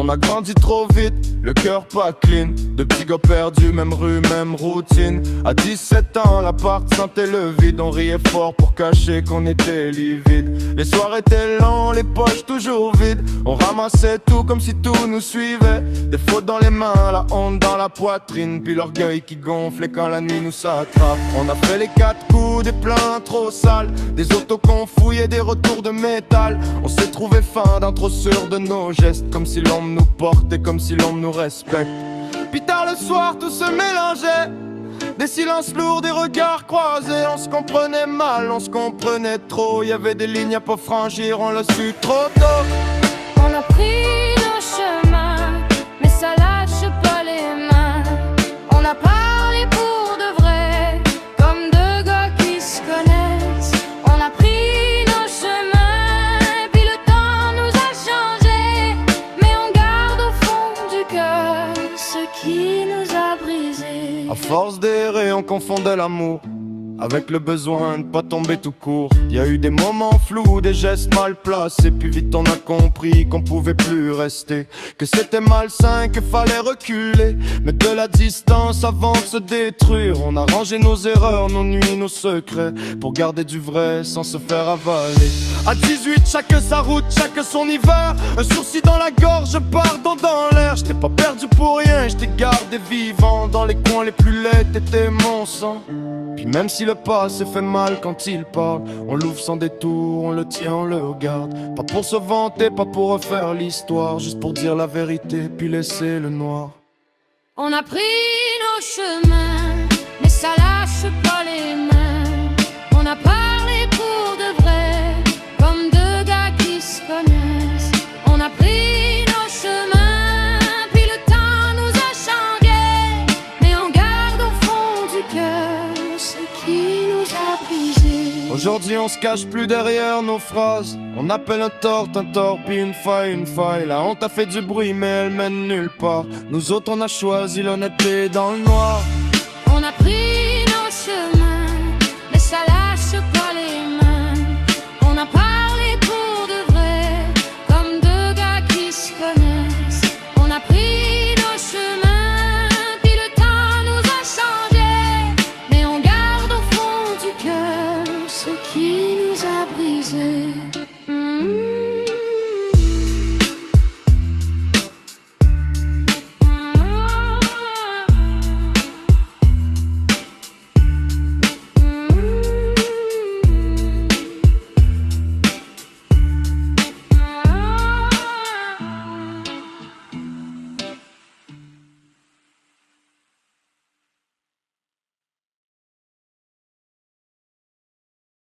On a grandi trop vite, le cœur pas clean. De petits gars perdus, même rue, même routine. À 17 ans, l'appart sentait le vide. On riait fort pour cacher qu'on était livides. Les soirs étaient longs, les poches toujours vides. On ramassait tout comme si tout nous suivait. Des fautes dans les mains, la honte dans la poitrine. Puis l'orgueil qui gonfle et quand la nuit nous s'attrape. On a fait les 4 coups, des plans trop sales. Des autos qu'on fouillait, des retours de métal. On s'est trouvé fendant, trop sûr de nos gestes. Comme si l'ombre nous porte et comme si l'ombre nous respecte. Puis tard le soir, tout se mélangeait. Des silences lourds, des regards croisés. On se comprenait mal, on se comprenait trop. Y avait des lignes à pas franchir, on l'a su trop tôt. On a pris nos chemins, mais ça lâche pas les mains. On a parlé pour de vrai, comme deux gars qui se connaissent. On a pris nos chemins, puis le temps nous a changés. Mais on garde au fond du cœur ce qui nous a brisés. À force d'errer, on confondait l'amour avec le besoin de pas tomber tout court. Y a eu des moments flous, des gestes mal placés. Puis vite on a compris qu'on pouvait plus rester, que c'était malsain, que fallait reculer. Mais de la distance avant de se détruire. On a rangé nos erreurs, nos nuits, nos secrets, pour garder du vrai sans se faire avaler. À 18, chaque sa route, chaque son hiver. Un sourcil dans la gorge, pardon dans l'air. J't'ai pas perdu pour rien, j't'ai gardé vivant. Dans les coins les plus laids, t'étais mon sang. Puis même si le passé fait mal quand il parle, on l'ouvre sans détour, on le tient, on le regarde. Pas pour se vanter, pas pour refaire l'histoire, juste pour dire la vérité, puis laisser le noir. On a pris nos chemins, mais ça lâche pas les mains. On a parlé pour de vrai, comme deux gars qui se connaissent. On a pris nos chemins, puis le temps nous a changés. Mais on garde au fond du cœur ce qui nous a brisés. Aujourd'hui on se cache plus derrière nos phrases. On appelle un tort, puis une faille. La honte a fait du bruit mais elle mène nulle part. Nous autres on a choisi l'honnêteté dans le noir. On a pris nos chemins.